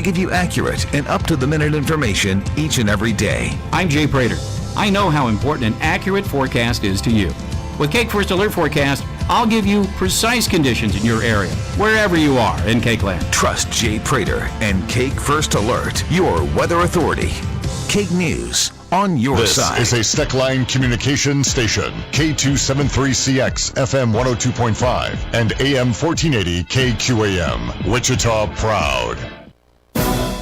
to give you accurate and up-to-the-minute information each and every day. I'm Jay Prater. I know how important an accurate forecast is to you. With Cake First Alert Forecast, I'll give you precise conditions in your area, wherever you are in Cakeland. Trust Jay Prater and Cake First Alert, your weather authority. Cake News on your side. This is a Steckline communication station, K273CX, FM 102.5, and AM 1480 KQAM, Wichita proud.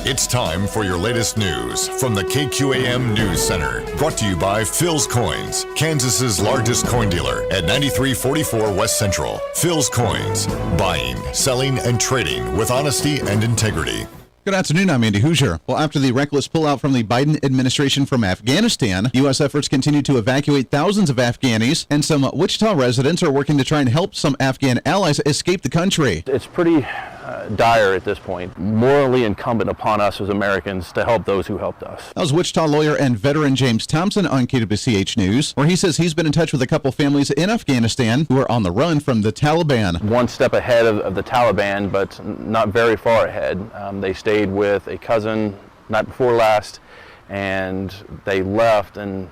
It's time for your latest news from the KQAM News Center. Brought to you by Phil's Coins, Kansas's largest coin dealer at 9344 West Central. Phil's Coins, buying, selling, and trading with honesty and integrity. Good afternoon, I'm Andy Hooser. Well, after the reckless pullout from the Biden administration from Afghanistan, U.S. efforts continue to evacuate thousands of Afghanis, and some Wichita residents are working to try and help some Afghan allies escape the country. It's pretty dire at this point. Morally incumbent upon us as Americans to help those who helped us. That was Wichita lawyer and veteran James Thompson on KWCH News, where he says he's been in touch with a couple families in Afghanistan who are on the run from the Taliban. One step ahead of the Taliban, but not very far ahead. They stayed with a cousin night before last, and they left, and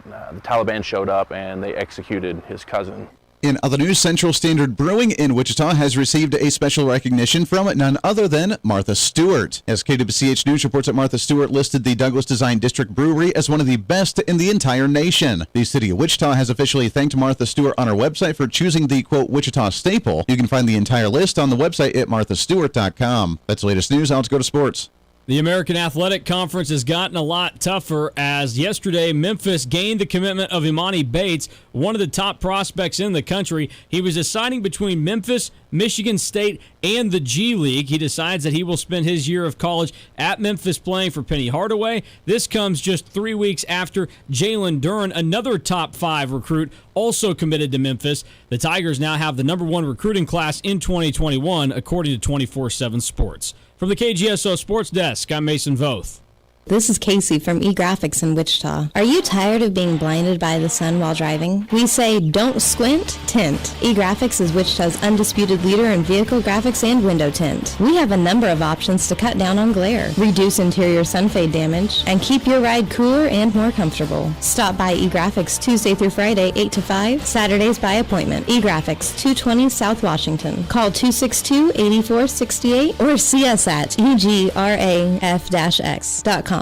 the Taliban showed up and they executed his cousin. In other news, Central Standard Brewing in Wichita has received a special recognition from none other than Martha Stewart. As KWCH News reports that Martha Stewart listed the Douglas Design District Brewery as one of the best in the entire nation. The city of Wichita has officially thanked Martha Stewart on her website for choosing the, quote, Wichita staple. You can find the entire list on the website at marthastewart.com. That's the latest news. Now let's go to sports. The American Athletic Conference has gotten a lot tougher as yesterday Memphis gained the commitment of Imani Bates, one of the top prospects in the country. He was deciding between Memphis, Michigan State, and the G League. He decides that he will spend his year of college at Memphis playing for Penny Hardaway. This comes just 3 weeks after Jalen Duren, another top 5 recruit, also committed to Memphis. The Tigers now have the number 1 recruiting class in 2021, according to 24/7 Sports. From the KGSO Sports Desk, I'm Mason Voth. This is Casey from eGraphics in Wichita. Are you tired of being blinded by the sun while driving? We say don't squint, tint. eGraphics is Wichita's undisputed leader in vehicle graphics and window tint. We have a number of options to cut down on glare, reduce interior sun fade damage, and keep your ride cooler and more comfortable. Stop by eGraphics Tuesday through Friday, 8 to 5, Saturdays by appointment. eGraphics, 220 South Washington. Call 262-8468 or see us at egraf-x.com.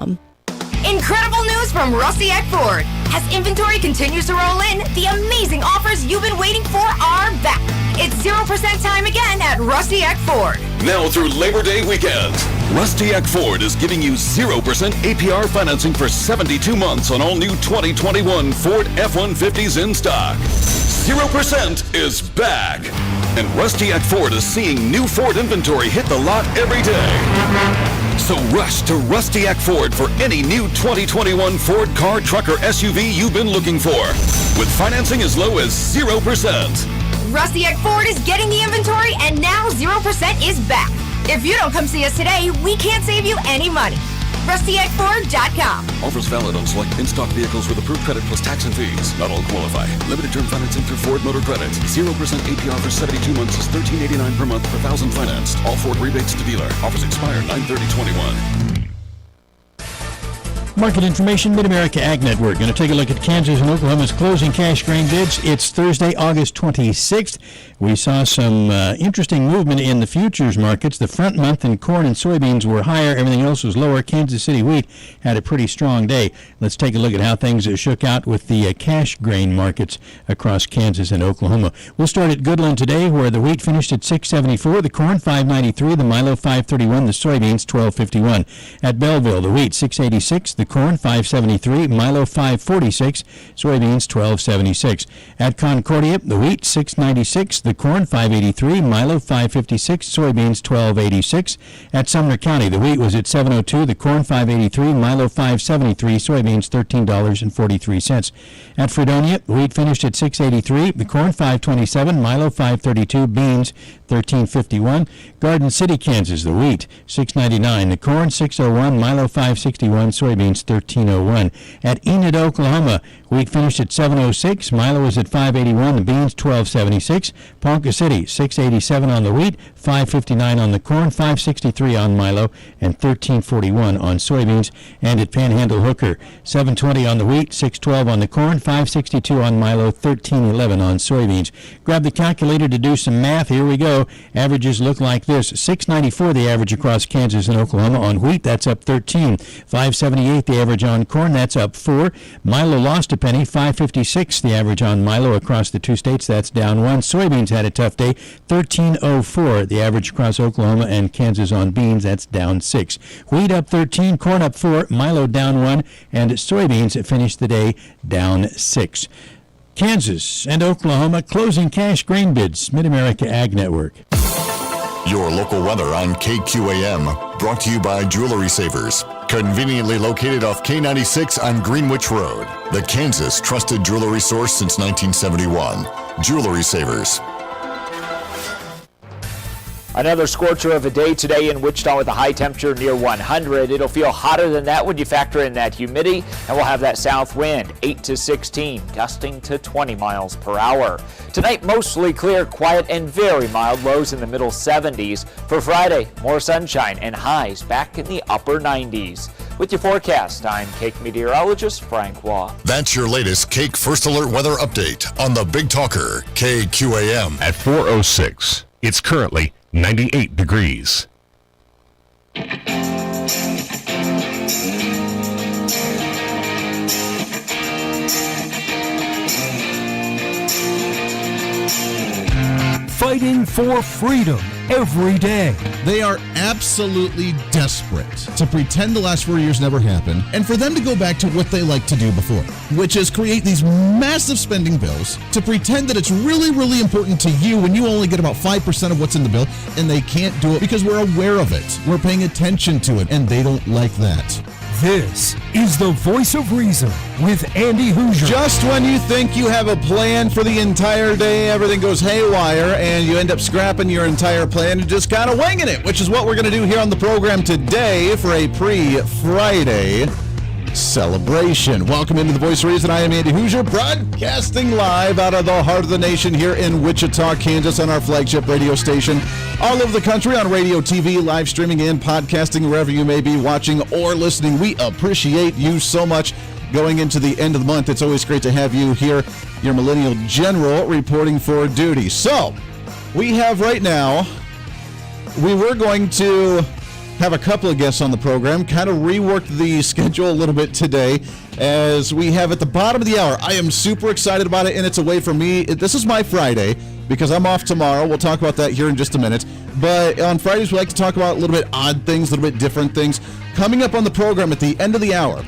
Incredible news from Rusty Eck Ford. As inventory continues to roll in, the amazing offers you've been waiting for are back. It's 0% time again at Rusty Eck Ford. Now through Labor Day weekend, Rusty Eck Ford is giving you 0% APR financing for 72 months on all new 2021 Ford F-150s in stock. 0% is back. And Rusty Eck Ford is seeing new Ford inventory hit the lot every day. So rush to Rusty Eck Ford for any new 2021 Ford car, truck, or SUV you've been looking for, with financing as low as 0%. Rusty Eck Ford is getting the inventory, and now 0% is back. If you don't come see us today, we can't save you any money. RustyEckFord.com. Offers valid on select in-stock vehicles with approved credit plus tax and fees. Not all qualify. Limited term financing through Ford Motor Credit. 0% APR for 72 months is $13.89 per month per thousand financed. All Ford rebates to dealer. Offers expire 9/30/21. Market information, Mid-America Ag Network. Going to take a look at Kansas and Oklahoma's closing cash grain bids. It's Thursday, August 26th. We saw some interesting movement in the futures markets. The front month in corn and soybeans were higher. Everything else was lower. Kansas City wheat had a pretty strong day. Let's take a look at how things shook out with the cash grain markets across Kansas and Oklahoma. We'll start at Goodland today, where the wheat finished at $6.74, the corn $5.93, the milo $5.31, the soybeans $12.51. At Belleville, the wheat $6.86, the corn $5.73, milo $5.46, soybeans $12.76. At Concordia, the wheat $6.96, the corn $5.83, milo $5.56, soybeans $12.86. At Sumner County, the wheat was at $7.02, the corn $5.83, milo $5.73, soybeans $13.43. At Fredonia, the wheat finished at $6.83, the corn $5.27, milo $5.32, beans $13.51. Garden City, Kansas, the wheat $6.99, the corn $6.01, milo $5.61, soybeans $13.01. At Enid, Oklahoma, Wheat finished at $7.06. Milo was at $5.81. The beans $12.76. Ponca City $6.87 on the wheat, $5.59 on the corn, $5.63 on Milo, and $13.41 on soybeans. And at Panhandle Hooker, $7.20 on the wheat, $6.12 on the corn, $5.62 on Milo, $13.11 on soybeans. Grab the calculator to do some math. Here we go. Averages look like this: $6.94 the average across Kansas and Oklahoma on wheat. That's up 13. $5.78 the average on corn. That's up 4. Milo lost a penny. $5.56 the average on Milo across the two states. That's down 1. Soybeans had a tough day. $13.04 the average across Oklahoma and Kansas on beans. That's down 6. Wheat up 13. Corn up 4. Milo down 1. And soybeans finished the day down 6. Kansas and Oklahoma closing cash grain bids. Mid-America Ag Network. Your local weather on KQAM, brought to you by Jewelry Savers. Conveniently located off K96 on Greenwich Road. The Kansas trusted jewelry source since 1971. Jewelry Savers. Another scorcher of a day today in Wichita with a high temperature near 100. It'll feel hotter than that when you factor in that humidity, and we'll have that south wind, 8 to 16, gusting to 20 miles per hour. Tonight, mostly clear, quiet, and very mild, lows in the middle 70s. For Friday, more sunshine and highs back in the upper 90s. With your forecast, I'm Cake meteorologist Frank Waugh. That's your latest Cake First Alert weather update on the Big Talker, KQAM. At 4:06, it's currently 98 degrees. Fighting for freedom every day. They are absolutely desperate to pretend the last 4 years never happened and for them to go back to what they liked to do before, which is create these massive spending bills to pretend that it's really, really important to you when you only get about 5% of what's in the bill, and they can't do it because we're aware of it. We're paying attention to it, and they don't like that. This is the Voice of Reason with Andy Hooser. Just when you think you have a plan for the entire day, everything goes haywire, and you end up scrapping your entire plan and just kind of winging it, which is what we're going to do here on the program today for a pre-Friday celebration. Welcome into the Voice of Reason. I am Andy Hooser, broadcasting live out of the heart of the nation here in Wichita, Kansas, on our flagship radio station. All over the country on radio, TV, live streaming, and podcasting, wherever you may be watching or listening. We appreciate you so much. Going into the end of the month, it's always great to have you here, your Millennial General, reporting for duty. So, we have right now, we were going to have a couple of guests on the program, kind of reworked the schedule a little bit today as we have at the bottom of the hour. I am super excited about it, and it's a way for me. This is my Friday because I'm off tomorrow. We'll talk about that here in just a minute. But on Fridays, we like to talk about a little bit odd things, a little bit different things. Coming up on the program at the end of the hour,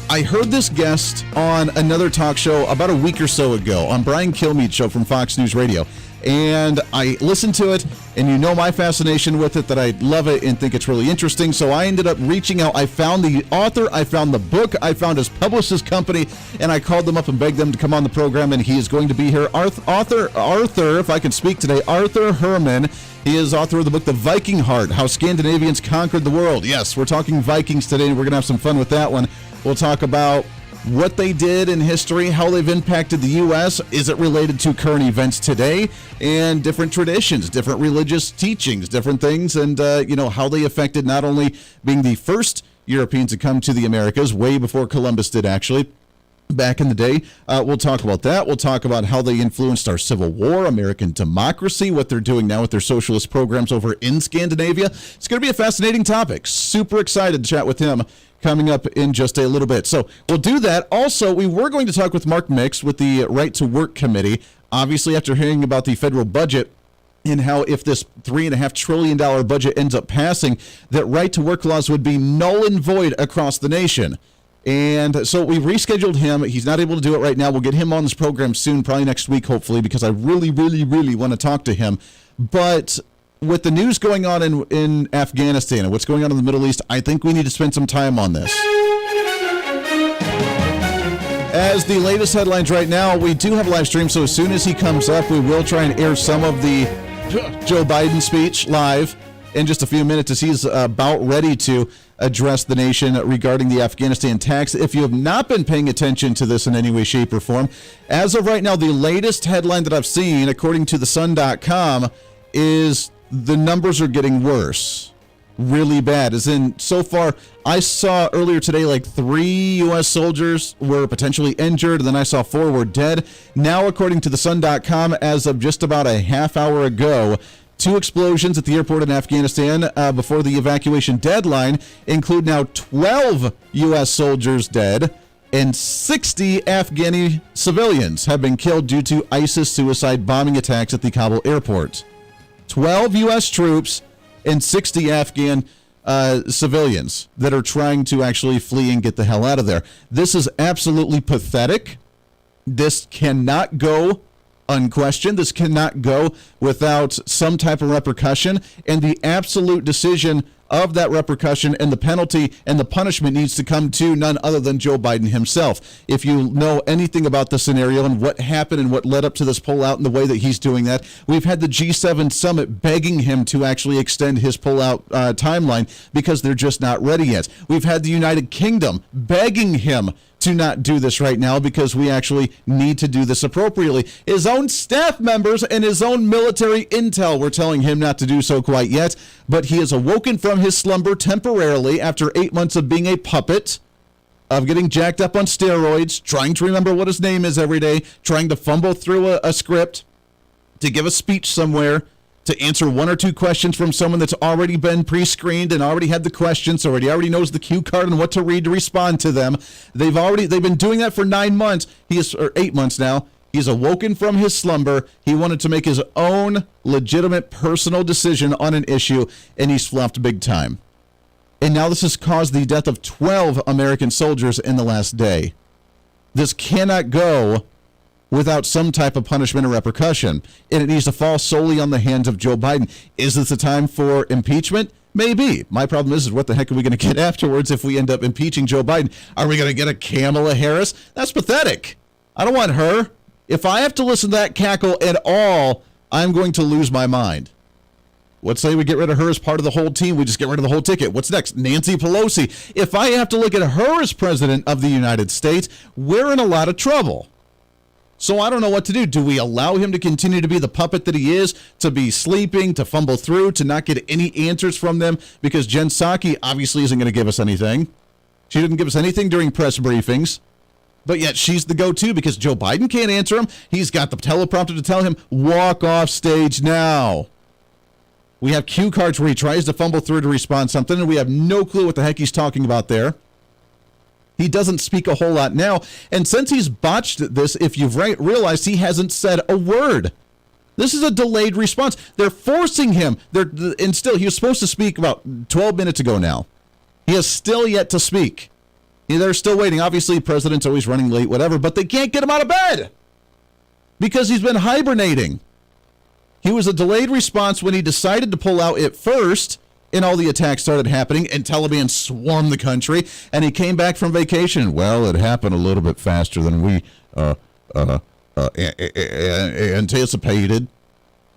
I heard this guest on another talk show about a week or so ago on Brian Kilmeade's show from Fox News Radio. And I listened to it, and you know my fascination with it, that I love it and think it's really interesting. So I ended up reaching out. I found the author, I found the book, I found his publicist company, and I called them up and begged them to come on the program, and he is going to be here. Arthur, if I can speak today, Arthur HERMAN. He is author of the book, The Viking Heart, How Scandinavians Conquered the World. Yes, we're talking Vikings today, and we're going to have some fun with that one. We'll talk about what they did in history, how they've impacted the U.S., is it related to current events today, and different traditions, different religious teachings, different things, and, how they affected not only being the first Europeans to come to the Americas, way before Columbus did, actually, back in the day. We'll talk about that. We'll talk about how they influenced our Civil War, American democracy, what they're doing now with their socialist programs over in Scandinavia. It's going to be a fascinating topic. Super excited to chat with him coming up in just a little bit. So we'll do that. Also, we were going to talk with Mark Mix with the Right to Work Committee. Obviously, after hearing about the federal budget and how if this $3.5 trillion budget ends up passing, that right to work laws would be null and void across the nation. And so we rescheduled him. He's not able to do it right now. We'll get him on this program soon, probably next week, hopefully, because I really, really, really want to talk to him. But with the news going on in Afghanistan and what's going on in the Middle East, I think we need to spend some time on this. As the latest headlines right now, we do have a live stream, so as soon as he comes up, we will try and air some of the Joe Biden speech live. in just a few minutes as he's about ready to address the nation regarding the Afghanistan tax. If you have not been paying attention to this in any way, shape, or form, as of right now, the latest headline that I've seen, according to thesun.com, is the numbers are getting worse. Really bad. As in, so far, I saw earlier today like 3 U.S. soldiers were potentially injured, and then I saw 4 were dead. Now, according to thesun.com, as of just about a half hour ago, 2 explosions at the airport in Afghanistan before the evacuation deadline include now 12 U.S. soldiers dead, and 60 Afghani civilians have been killed due to ISIS suicide bombing attacks at the Kabul airport. 12 U.S. troops and 60 Afghan civilians that are trying to actually flee and get the hell out of there. This is absolutely pathetic. This cannot go unquestioned. This cannot go without some type of repercussion, and the absolute decision of that repercussion and the penalty and the punishment needs to come to none other than Joe Biden himself. If you know anything about the scenario and what happened and what led up to this pullout and the way that he's doing that, we've had the G7 summit begging him to actually extend his pullout timeline because they're just not ready yet. We've had the United Kingdom begging him to not do this right now because we actually need to do this appropriately. His own staff members and his own military intel were telling him not to do so quite yet, but he has awoken from his slumber temporarily after 8 months of being a puppet, of getting jacked up on steroids, trying to remember what his name is every day, trying to fumble through a script, to give a speech somewhere, to answer 1 or 2 questions from someone that's already been pre-screened and already had the questions, so he already knows the cue card and what to read to respond to them. They've been doing that for 9 months. Or 8 months now. He's awoken from his slumber. He wanted to make his own legitimate personal decision on an issue, and he's fluffed big time. And now this has caused the death of 12 American soldiers in the last day. This cannot go without some type of punishment or repercussion, and it needs to fall solely on the hands of Joe Biden. Is this a time for impeachment? Maybe. My problem is what the heck are we going to get afterwards if we end up impeaching Joe Biden? Are we going to get a Kamala Harris? That's pathetic. I don't want her. If I have to listen to that cackle at all, I'm going to lose my mind. Let's say we get rid of her as part of the whole team. We just get rid of the whole ticket. What's next? Nancy Pelosi. If I have to look at her as president of the United States, we're in a lot of trouble. So I don't know what to do. Do we allow him to continue to be the puppet that he is, to be sleeping, to fumble through, to not get any answers from them? Because Jen Psaki obviously isn't going to give us anything. She didn't give us anything during press briefings. But yet she's the go-to because Joe Biden can't answer him. He's got the teleprompter to tell him, walk off stage now. We have cue cards where he tries to fumble through to respond something, and we have no clue what the heck he's talking about there. He doesn't speak a whole lot now. And since he's botched this, if you've realized, he hasn't said a word. This is a delayed response. They're forcing him. And still, he was supposed to speak about 12 minutes ago now. He has still yet to speak. They're still waiting. Obviously, the president's always running late, whatever, but they can't get him out of bed because he's been hibernating. He was a delayed response when he decided to pull out at first, and all the attacks started happening, and Taliban swarmed the country, and he came back from vacation. Well, it happened a little bit faster than we anticipated,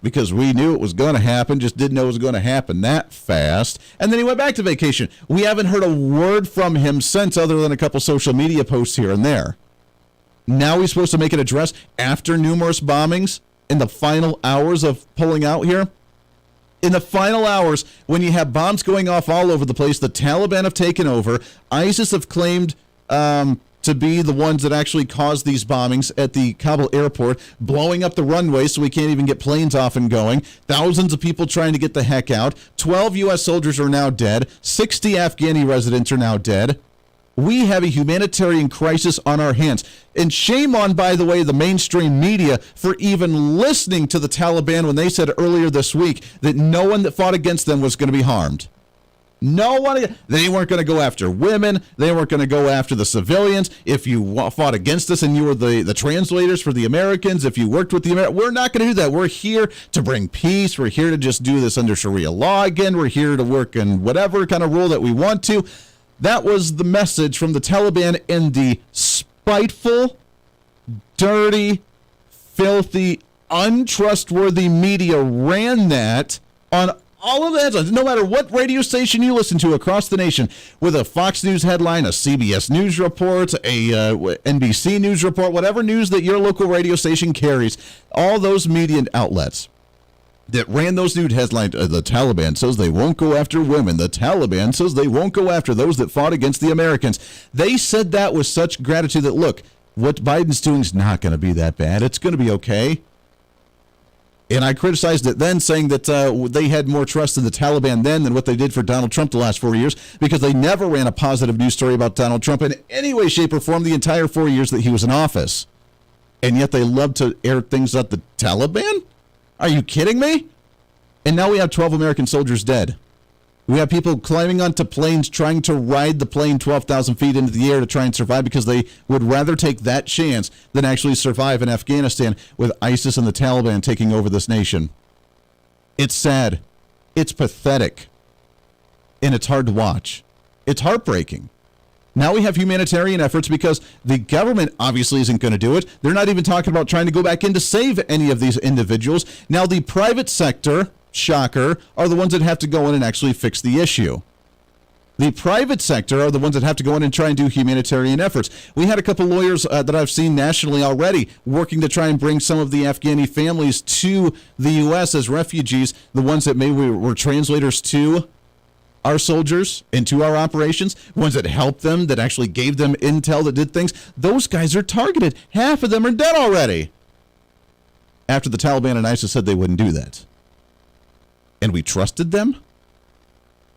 because we knew it was going to happen, just didn't know it was going to happen that fast. And then he went back to vacation. We haven't heard a word from him since, other than a couple social media posts here and there. Now he's supposed to make an address after numerous bombings in the final hours of pulling out here. In the final hours, when you have bombs going off all over the place, the Taliban have taken over. ISIS have claimed to be the ones that actually caused these bombings at the Kabul airport, blowing up the runway so we can't even get planes off and going. Thousands of people trying to get the heck out. 12 U.S. soldiers are now dead. 60 Afghani residents are now dead. We have a humanitarian crisis on our hands. And shame on, by the way, the mainstream media for even listening to the Taliban when they said earlier this week that no one that fought against them was going to be harmed. No one. They weren't going to go after women. They weren't going to go after the civilians. If you fought against us and you were the translators for the Americans, if you worked with the Americans, we're not going to do that. We're here to bring peace. We're here to just do this under Sharia law again. We're here to work in whatever kind of rule that we want to. That was the message from the Taliban, and the spiteful, dirty, filthy, untrustworthy media ran that on All of the headlines, no matter what radio station you listen to across the nation, with a Fox News headline, a CBS News report, a NBC News report, whatever news that your local radio station carries, all those media outlets that ran those news headlines, the Taliban says they won't go after women. The Taliban says they won't go after those that fought against the Americans. They said that with such gratitude that, look, what Biden's doing is not going to be that bad. It's going to be okay. And I criticized it then, saying that they had more trust in the Taliban then than what they did for Donald Trump the last 4 years, because they never ran a positive news story about Donald Trump in any way, shape, or form the entire 4 years that he was in office. And yet they love to air things at the Taliban? Are you kidding me? And now we have 12 American soldiers dead. We have people climbing onto planes trying to ride the plane 12,000 feet into the air to try and survive because they would rather take that chance than actually survive in Afghanistan with ISIS and the Taliban taking over this nation. It's sad. It's pathetic. And it's hard to watch. It's heartbreaking. Now we have humanitarian efforts because the government obviously isn't going to do it. They're not even talking about trying to go back in to save any of these individuals. Now the private sector, shocker, are the ones that have to go in and actually fix the issue. The private sector are the ones that have to go in and try and do humanitarian efforts. We had a couple lawyers that I've seen nationally already working to try and bring some of the Afghani families to the U.S. as refugees, the ones that maybe were translators to our soldiers and to our operations, ones that helped them, that actually gave them intel, that did things. Those guys are targeted. Half of them are dead already. After the Taliban and ISIS said they wouldn't do that. And we trusted them?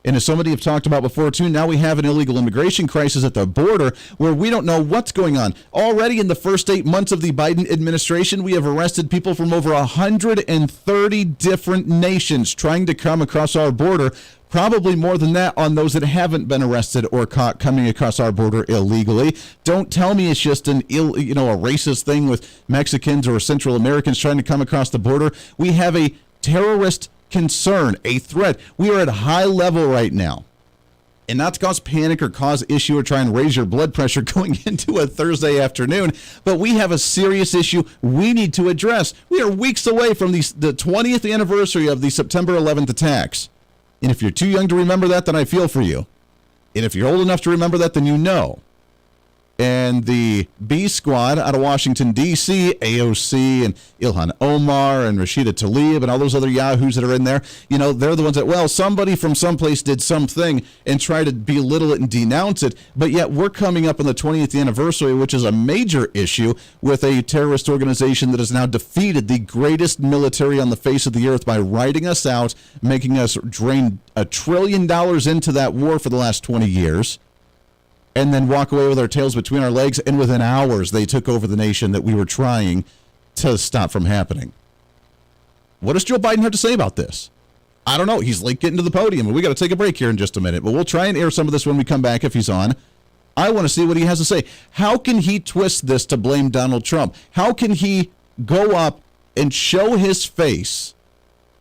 And as somebody have talked about before, too, now we have an illegal immigration crisis at the border where we don't know what's going on. Already in the first 8 months of the Biden administration, we have arrested people from over 130 different nations trying to come across our border. Probably more than that on those that haven't been arrested or caught coming across our border illegally. Don't tell me it's just a racist thing with Mexicans or Central Americans trying to come across the border. We have a terrorist concern, a threat. We are at a high level right now. And not to cause panic or cause issue or try and raise your blood pressure going into a Thursday afternoon, but we have a serious issue we need to address. We are weeks away from the 20th anniversary of the September 11th attacks. And if you're too young to remember that, then I feel for you. And if you're old enough to remember that, then you know. And the B Squad out of Washington, D.C., AOC and Ilhan Omar and Rashida Tlaib and all those other yahoos that are in there, they're the ones that, somebody from someplace did something and try to belittle it and denounce it. But yet we're coming up on the 20th anniversary, which is a major issue with a terrorist organization that has now defeated the greatest military on the face of the earth by writing us out, making us drain $1 trillion into that war for the last 20 years. And then walk away with our tails between our legs, and within hours they took over the nation that we were trying to stop from happening. What does Joe Biden have to say about this? I don't know. He's late getting to the podium, and we got to take a break here in just a minute, but we'll try and air some of this when we come back if he's on. I want to see what he has to say. How can he twist this to blame Donald Trump? How can he go up and show his face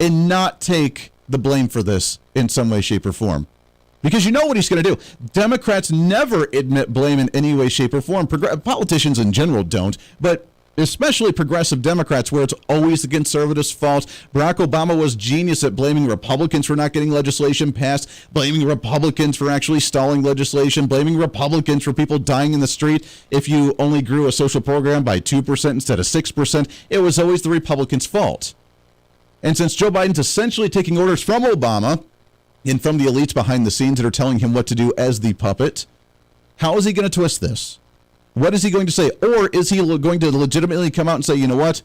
and not take the blame for this in some way, shape, or form? Because you know what he's going to do. Democrats never admit blame in any way, shape, or form. Politicians in general don't, but especially progressive Democrats, where it's always the conservatives' fault. Barack Obama was genius at blaming Republicans for not getting legislation passed, blaming Republicans for actually stalling legislation, blaming Republicans for people dying in the street. If you only grew a social program by 2% instead of 6%, it was always the Republicans' fault. And since Joe Biden's essentially taking orders from Obama, and from the elites behind the scenes that are telling him what to do as the puppet, how is he going to twist this? What is he going to say? Or is he going to legitimately come out and say, you know what?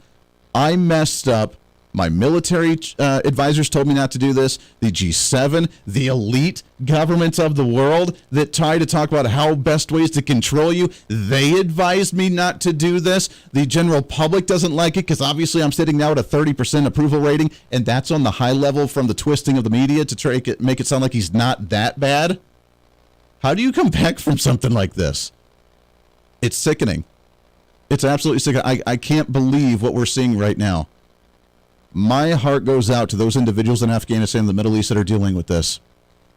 I messed up. My military advisors told me not to do this. The G7, the elite governments of the world that try to talk about how best ways to control you, they advised me not to do this. The general public doesn't like it because obviously I'm sitting now at a 30% approval rating, and that's on the high level from the twisting of the media to try to make it sound like he's not that bad. How do you come back from something like this? It's sickening. It's absolutely sickening. I can't believe what we're seeing right now. My heart goes out to those individuals in Afghanistan and the Middle East that are dealing with this.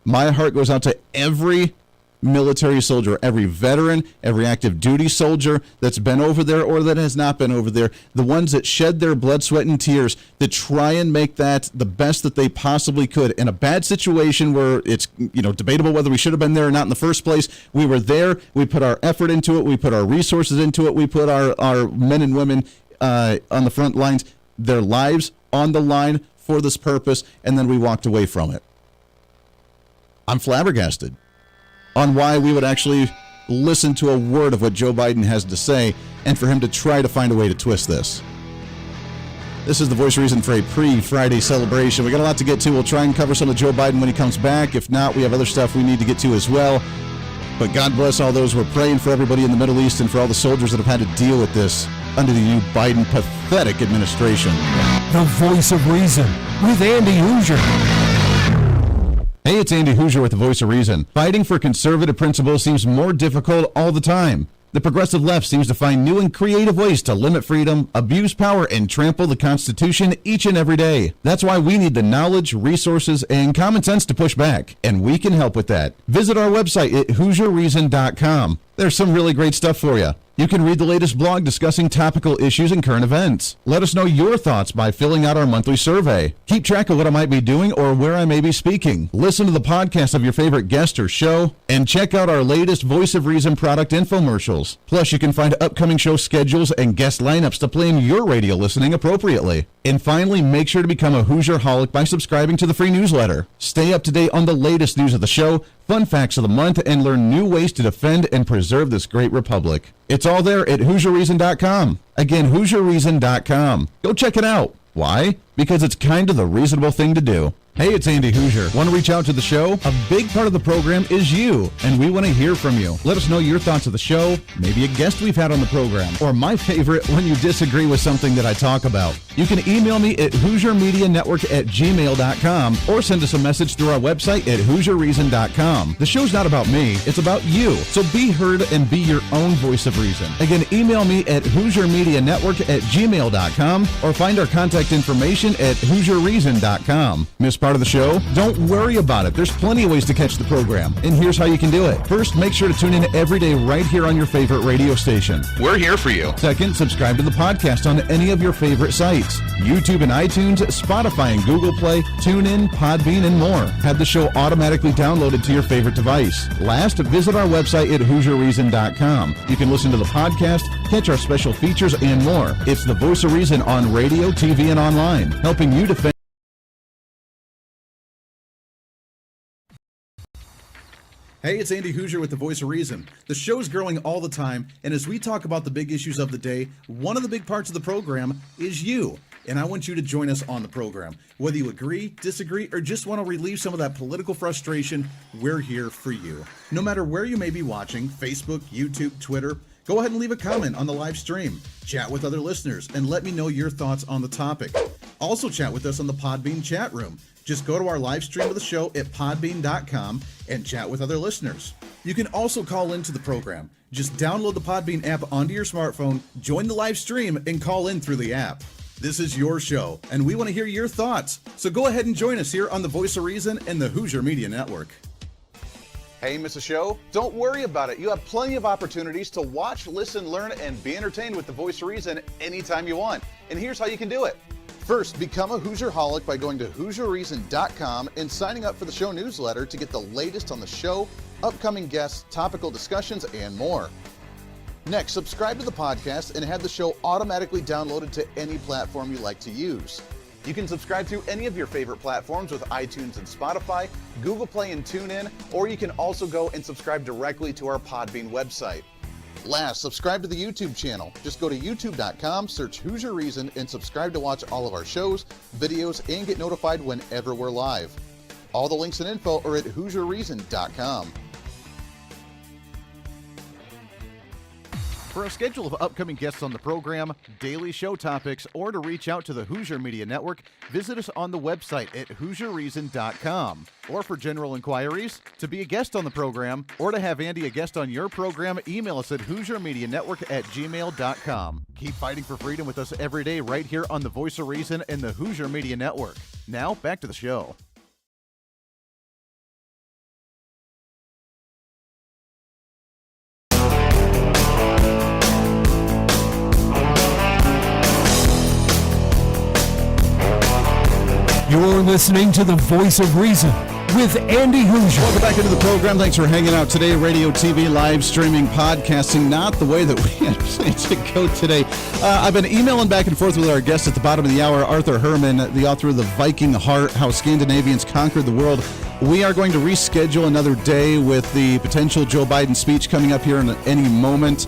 My heart goes out to every military soldier, every veteran, every active duty soldier that's been over there or that has not been over there, the ones that shed their blood, sweat, and tears to try and make that the best that they possibly could. In a bad situation where it's, debatable whether we should have been there or not in the first place, we were there, we put our effort into it, we put our resources into it, we put our men and women on the front lines, their lives on the line for this purpose, and then we walked away from it. I'm flabbergasted on why we would actually listen to a word of what Joe Biden has to say and for him to try to find a way to twist this. This is the Voice of Reason for a pre-Friday celebration. We got a lot to get to. We'll try and cover some of Joe Biden when he comes back. If not, we have other stuff we need to get to as well. But God bless all those. We're praying for everybody in the Middle East and for all the soldiers that have had to deal with this under the new Biden pathetic administration. The Voice of Reason with Andy Hooser. Hey, it's Andy Hooser with the Voice of Reason. Fighting for conservative principles seems more difficult all the time. The progressive left seems to find new and creative ways to limit freedom, abuse power, and trample the Constitution each and every day. That's why we need the knowledge, resources, and common sense to push back, and we can help with that. Visit our website at HooserReason.com. There's some really great stuff for you. You can read the latest blog discussing topical issues and current events. Let us know your thoughts by filling out our monthly survey. Keep track of what I might be doing or where I may be speaking. Listen to the podcast of your favorite guest or show, and check out our latest Voice of Reason product infomercials. Plus, you can find upcoming show schedules and guest lineups to plan your radio listening appropriately. And finally, make sure to become a Hoosier-holic by subscribing to the free newsletter. Stay up to date on the latest news of the show, fun facts of the month, and learn new ways to defend and preserve this great republic. It's all there at HooserReason.com. Again, HooserReason.com. Go check it out. Why? Because it's kind of the reasonable thing to do. Hey, it's Andy Hooser. Want to reach out to the show? A big part of the program is you, and we want to hear from you. Let us know your thoughts of the show, maybe a guest we've had on the program, or my favorite, when you disagree with something that I talk about. You can email me at HooserMediaNetwork@gmail.com or send us a message through our website at HooserReason.com. The show's not about me, it's about you. So be heard and be your own voice of reason. Again, email me at HooserMediaNetwork@gmail.com or find our contact information at HooserReason.com. Miss part of the show? Don't worry about it. There's plenty of ways to catch the program, and here's how you can do it. First, make sure to tune in every day right here on your favorite radio station. We're here for you. Second, subscribe to the podcast on any of your favorite sites. YouTube and iTunes, Spotify and Google Play, TuneIn, Podbean, and more. Have the show automatically downloaded to your favorite device. Last, visit our website at HooserReason.com. You can listen to the podcast, catch our special features, and more. It's the Voice of Reason on radio, TV, and online, helping you defend. Hey, it's Andy Hooser with the Voice of Reason. The show's growing all the time, and as we talk about the big issues of the day, one of the big parts of the program is you. And I want you to join us on the program. Whether you agree, disagree, or just want to relieve some of that political frustration, we're here for you. No matter where you may be watching, Facebook, YouTube, Twitter, go ahead and leave a comment on the live stream. Chat with other listeners and let me know your thoughts on the topic. Also chat with us on the Podbean chat room. Just go to our live stream of the show at podbean.com and chat with other listeners. You can also call into the program. Just download the Podbean app onto your smartphone, join the live stream, and call in through the app. This is your show, and we want to hear your thoughts. So go ahead and join us here on the Voice of Reason and the Hooser Media Network. Hey, miss a show? Don't worry about it. You have plenty of opportunities to watch, listen, learn, and be entertained with the Voice of Reason anytime you want. And here's how you can do it. First, become a Hoosier-holic by going to HooserReason.com and signing up for the show newsletter to get the latest on the show, upcoming guests, topical discussions, and more. Next, subscribe to the podcast and have the show automatically downloaded to any platform you like to use. You can subscribe to any of your favorite platforms with iTunes and Spotify, Google Play and TuneIn, or you can also go and subscribe directly to our Podbean website. Last, subscribe to the YouTube channel. Just go to youtube.com, search Hooser Reason, and subscribe to watch all of our shows, videos, and get notified whenever we're live. All the links and info are at HooserReason.com. For a schedule of upcoming guests on the program, daily show topics, or to reach out to the Hooser Media Network, visit us on the website at HooserReason.com. Or for general inquiries, to be a guest on the program, or to have Andy a guest on your program, email us at HooserMediaNetwork@gmail.com. Keep fighting for freedom with us every day right here on the Voice of Reason and the Hooser Media Network. Now, back to the show. listening to the Voice of Reason with Andy Hooser. Welcome back into the program. Thanks for hanging out today. Radio, TV, live streaming, podcasting, not the way that we had planned to go today. I've been emailing back and forth with our guest at the bottom of the hour, Arthur Herman, the author of The Viking Heart, How Scandinavians Conquered the World. We are going to reschedule another day with the potential Joe Biden speech coming up here in any moment,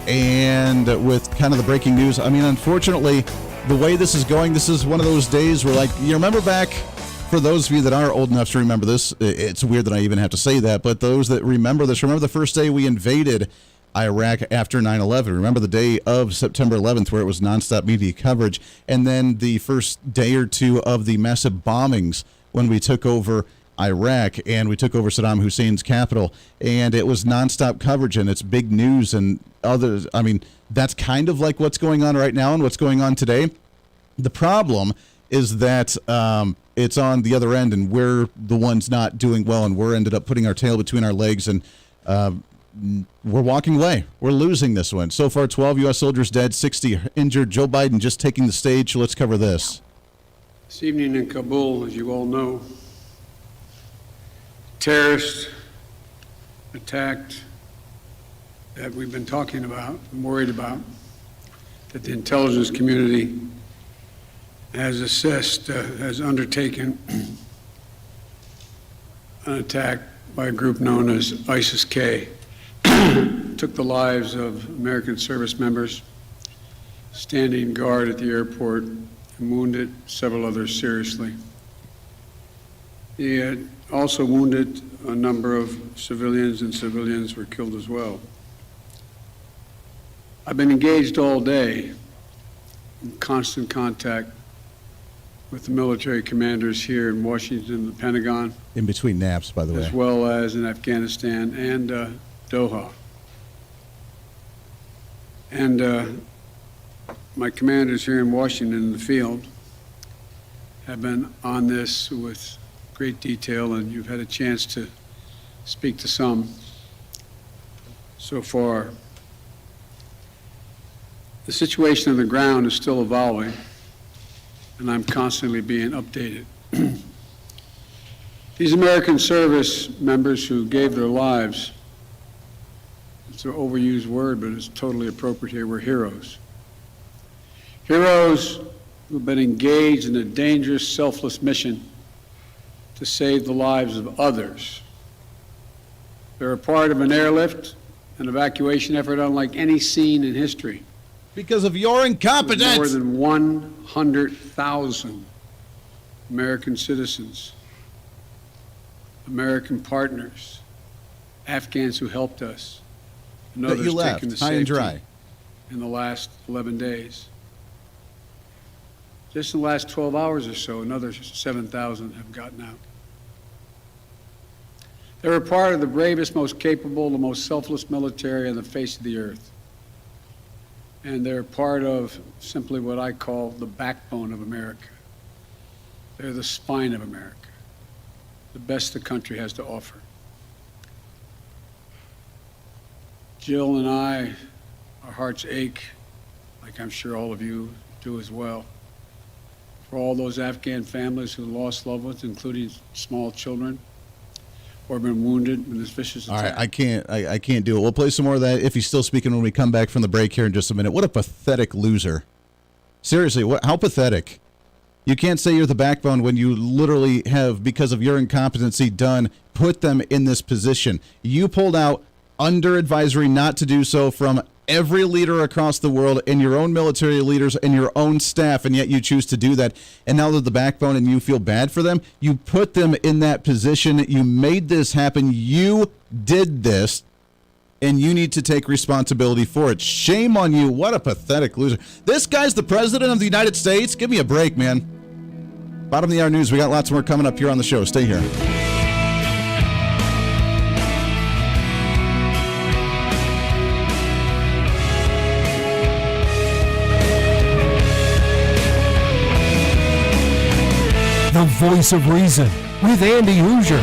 and with kind of the breaking news. I mean, unfortunately, the way this is going, this is one of those days where, like, you remember back, for those of you that are old enough to remember this, it's weird that I even have to say that, but those that remember this, remember the first day we invaded Iraq after 9/11. Remember the day of September 11th where it was nonstop media coverage, and then the first day or two of the massive bombings when we took over Iraq and we took over Saddam Hussein's capital, and it was nonstop coverage and it's big news and others. I mean, that's kind of like what's going on right now and what's going on today. The problem is that it's on the other end, and we're the ones not doing well, and we're ended up putting our tail between our legs, and we're walking away. We're losing this one. So far, 12 U.S. soldiers dead, 60 injured. Joe Biden just taking the stage. Let's cover this. This evening in Kabul, as you all know, terrorists attacked that we've been talking about and worried about, that the intelligence community has assessed, has undertaken an attack by a group known as ISIS-K. Took the lives of American service members standing guard at the airport and wounded several others seriously. He had also wounded a number of civilians, and civilians were killed as well. I've been engaged all day in constant contact with the military commanders here in Washington, the Pentagon. In between naps, by the way. As well as in Afghanistan and Doha. And my commanders here in Washington in the field have been on this with great detail, and you've had a chance to speak to some so far. The situation on the ground is still evolving, and I'm constantly being updated. These American service members who gave their lives, it's an overused word, but it's totally appropriate here, were heroes. Heroes who've been engaged in a dangerous, selfless mission to save the lives of others. They're a part of an airlift, an evacuation effort unlike any seen in history. Because of your incompetence. More than 100,000 American citizens, American partners, Afghans who helped us, and others taken to safety in the last 11 days. Just in the last 12 hours or so, another 7,000 have gotten out. They're a part of the bravest, most capable, the most selfless military on the face of the earth. And they're part of simply what I call the backbone of America. They're the spine of America, the best the country has to offer. Jill and I, our hearts ache, like I'm sure all of you do as well, for all those Afghan families who lost loved ones, including small children, or been wounded in this vicious attack. All right, I can't do it. We'll play some more of that if he's still speaking when we come back from the break here in just a minute. What a pathetic loser. Seriously, how pathetic. You can't say you're the backbone when you literally have, because of your incompetency, put them in this position. You pulled out under advisory not to do so from every leader across the world and your own military leaders and your own staff, and yet you choose to do that. And now they're the backbone and you feel bad for them. You put them in that position. You made this happen. You did this, and you need to take responsibility for it. Shame on you. What a pathetic loser. This guy's the president of the United States. Give me a break, man. Bottom of the hour news. We got lots more coming up here on the show. Stay here. The Voice of Reason with Andy Hooser.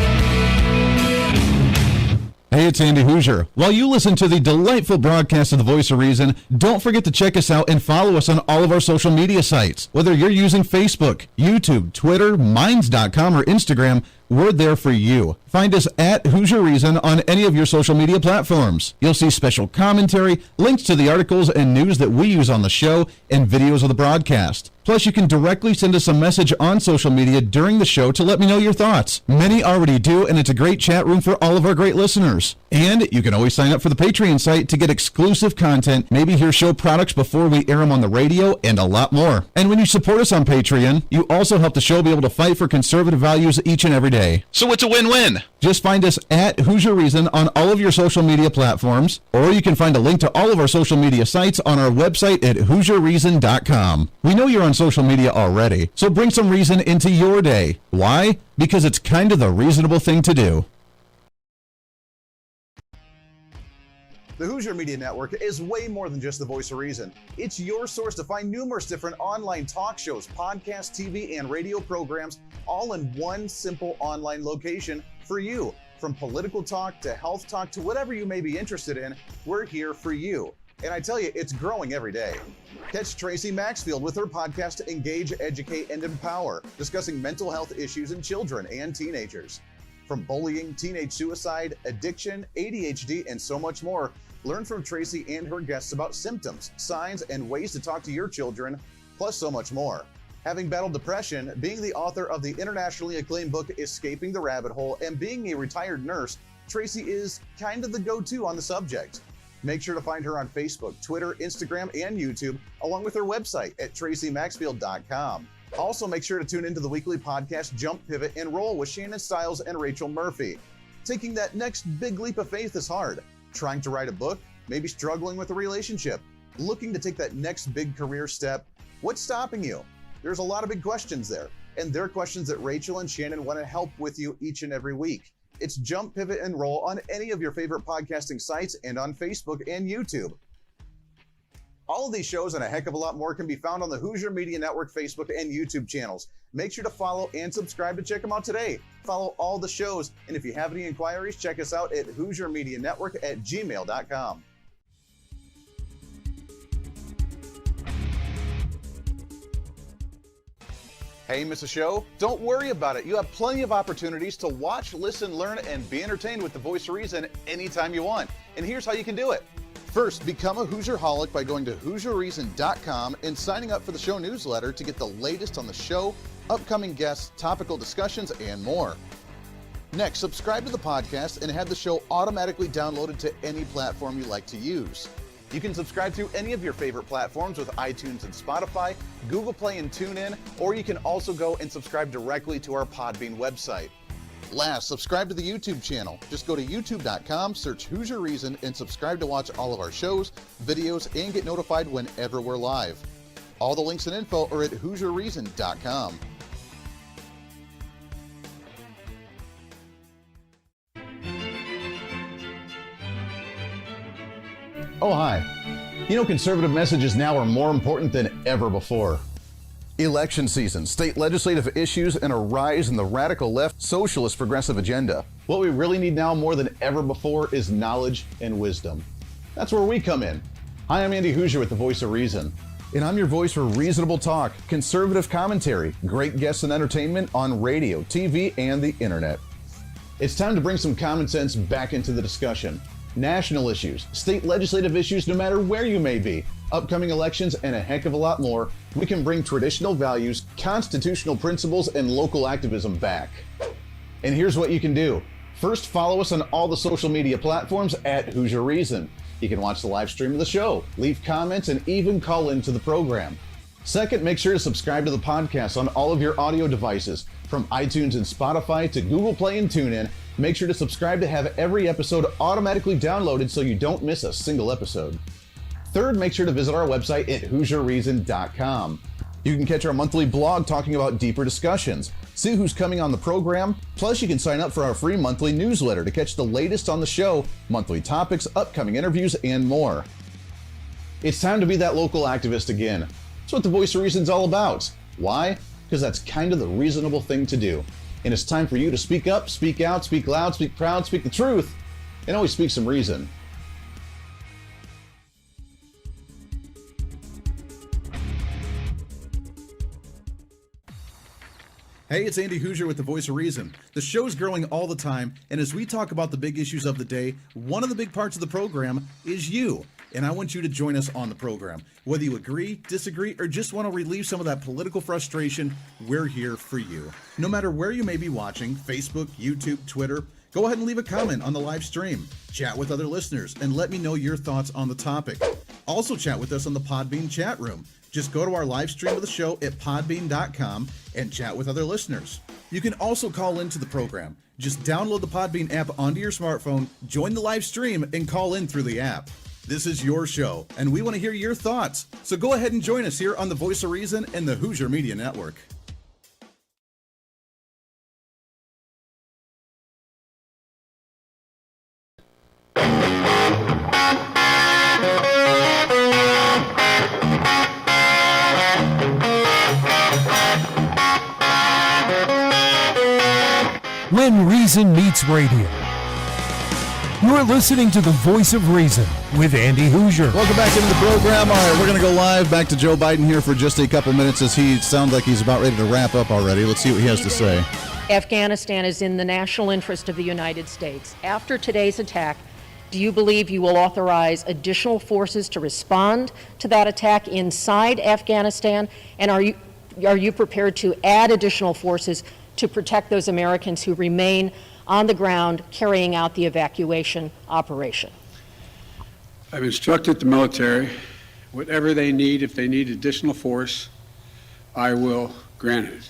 Hey, it's Andy Hooser. While you listen to the delightful broadcast of the Voice of Reason, don't forget to check us out and follow us on all of our social media sites. Whether you're using Facebook, YouTube, Twitter, Minds.com, or Instagram, we're there for you. Find us at Hoosier Reason on any of your social media platforms. You'll see special commentary, links to the articles and news that we use on the show, and videos of the broadcast. Plus, you can directly send us a message on social media during the show to let me know your thoughts. Many already do, and it's a great chat room for all of our great listeners. And you can always sign up for the Patreon site to get exclusive content, maybe hear show products before we air them on the radio, and a lot more. And when you support us on Patreon, you also help the show be able to fight for conservative values each and every day. So it's a win-win. Just find us at Hoosier Reason on all of your social media platforms, or you can find a link to all of our social media sites on our website at HoosierReason.com. We know you're on social media already, so bring some reason into your day. Why? Because it's kind of the reasonable thing to do. The Hoosier Media Network is way more than just the voice of reason. It's your source to find numerous different online talk shows, podcasts, TV, and radio programs, all in one simple online location for you. From political talk to health talk to whatever you may be interested in, we're here for you. And I tell you, it's growing every day. Catch Tracy Maxfield with her podcast Engage, Educate, and Empower, discussing mental health issues in children and teenagers. From bullying, teenage suicide, addiction, ADHD, and so much more, learn from Tracy and her guests about symptoms, signs, and ways to talk to your children, plus so much more. Having battled depression, being the author of the internationally acclaimed book Escaping the Rabbit Hole, and being a retired nurse, Tracy is kind of the go-to on the subject. Make sure to find her on Facebook, Twitter, Instagram, and YouTube, along with her website at tracymaxfield.com. Also, make sure to tune into the weekly podcast Jump, Pivot, and Roll with Shannon Stiles and Rachel Murphy. Taking that next big leap of faith is hard. Trying to write a book, maybe struggling with a relationship, looking to take that next big career step. What's stopping you? There's a lot of big questions there, and they're questions that Rachel and Shannon want to help with you each and every week. It's Jump, Pivot, and Roll on any of your favorite podcasting sites and on Facebook and YouTube. All of these shows and a heck of a lot more can be found on the Hoosier Media Network Facebook and YouTube channels. Make sure to follow and subscribe to check them out today. Follow all the shows, and if you have any inquiries, check us out at HoosierMediaNetwork@gmail.com. Hey, miss a show? Don't worry about it. You have plenty of opportunities to watch, listen, learn, and be entertained with the Voice of Reason anytime you want. And here's how you can do it. First, become a Hoosierholic by going to HoosierReason.com and signing up for the show newsletter to get the latest on the show, upcoming guests, topical discussions, and more. Next, subscribe to the podcast and have the show automatically downloaded to any platform you like to use. You can subscribe through any of your favorite platforms with iTunes and Spotify, Google Play and TuneIn, or you can also go and subscribe directly to our Podbean website. Last, subscribe to the YouTube channel. Just go to youtube.com, search Hoosier Reason, and subscribe to watch all of our shows, videos, and get notified whenever we're live. All the links and info are at HoosierReason.com. Oh, hi. You know, conservative messages now are more important than ever before. Election season, state legislative issues, and a rise in the radical left socialist progressive agenda. What we really need now more than ever before is knowledge and wisdom. That's where we come in. Hi, I'm Andy Hooser with the Voice of Reason, and I'm your voice for reasonable talk, conservative commentary, great guests and entertainment on radio, TV, and the internet. It's time to bring some common sense back into the discussion. National issues, state legislative issues, no matter where you may be, upcoming elections, and a heck of a lot more, we can bring traditional values, constitutional principles, and local activism back. And here's what you can do. First, follow us on all the social media platforms at Hoosier Reason. You can watch the live stream of the show, leave comments, and even call into the program. Second, make sure to subscribe to the podcast on all of your audio devices, from iTunes and Spotify to Google Play and TuneIn. Make sure to subscribe to have every episode automatically downloaded so you don't miss a single episode. Third, make sure to visit our website at HoosierReason.com. You can catch our monthly blog talking about deeper discussions, see who's coming on the program, plus you can sign up for our free monthly newsletter to catch the latest on the show, monthly topics, upcoming interviews, and more. It's time to be that local activist again. That's what the Voice of Reason's all about. Why? Because that's kind of the reasonable thing to do. And it's time for you to speak up, speak out, speak loud, speak proud, speak the truth, and always speak some reason. Hey, it's Andy Hooser with the Voice of Reason. The show's growing all the time, and as we talk about the big issues of the day, one of the big parts of the program is you. And I want you to join us on the program. Whether you agree, disagree, or just want to relieve some of that political frustration, we're here for you. No matter where you may be watching, Facebook, YouTube, Twitter, go ahead and leave a comment on the live stream. Chat with other listeners and let me know your thoughts on the topic. Also chat with us on the Podbean chat room. Just go to our live stream of the show at podbean.com and chat with other listeners. You can also call into the program. Just download the Podbean app onto your smartphone, join the live stream, and call in through the app. This is your show, and we want to hear your thoughts. So go ahead and join us here on the Voice of Reason and the Hooser Media Network. When Reason Meets Radio. You're listening to the Voice of Reason with Andy Hooser. Welcome back into the program. All right, we're going to go live back to Joe Biden here for just a couple minutes as he sounds like he's about ready to wrap up already. Let's see what he has to say. Afghanistan is in the national interest of the United States. After today's attack, do you believe you will authorize additional forces to respond to that attack inside Afghanistan? And are you prepared to add additional forces to protect those Americans who remain on the ground carrying out the evacuation operation? I've instructed the military, whatever they need, if they need additional force, I will grant it.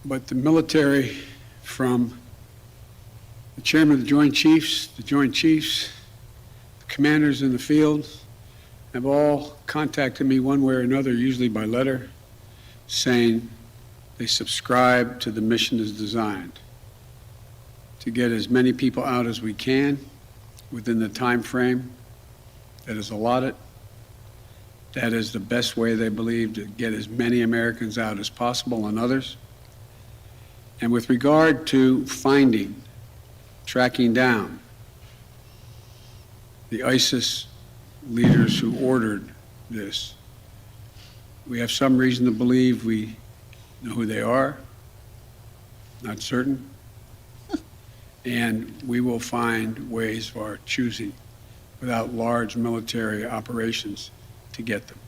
But the military, from the chairman of the Joint Chiefs, the commanders in the field, have all contacted me one way or another, usually by letter, saying they subscribe to the mission as designed to get as many people out as we can within the time frame that is allotted. That is the best way, they believe, to get as many Americans out as possible and others. And with regard to tracking down the ISIS leaders who ordered this, we have some reason to believe we know who they are, not certain, and we will find ways of our choosing without large military operations to get them.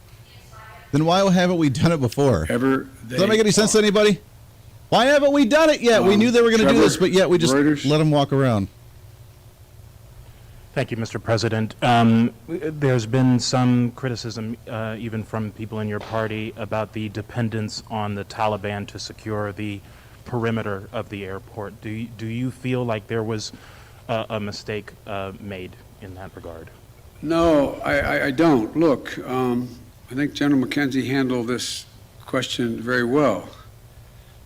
Then why haven't we done it before? Does that make any sense to anybody? Why haven't we done it yet? We knew they were going to do this, but yet we just let them walk around. Thank you, Mr. President. There's been some criticism, even from people in your party, about the dependence on the Taliban to secure the perimeter of the airport. Do you feel like there was a mistake made in that regard? No, I don't. Look, I think General McKenzie handled this question very well.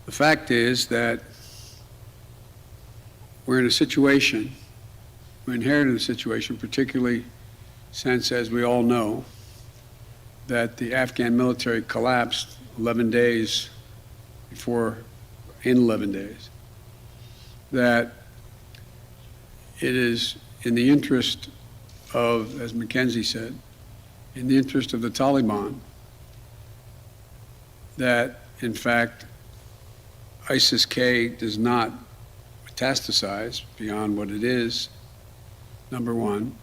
The fact is that we're in a situation, we inherited a situation, particularly since, as we all know, that the Afghan military collapsed 11 days before, in 11 days, that it is in the interest of, as McKenzie said, in the interest of the Taliban, that, in fact, ISIS-K does not metastasize beyond what it is, number one.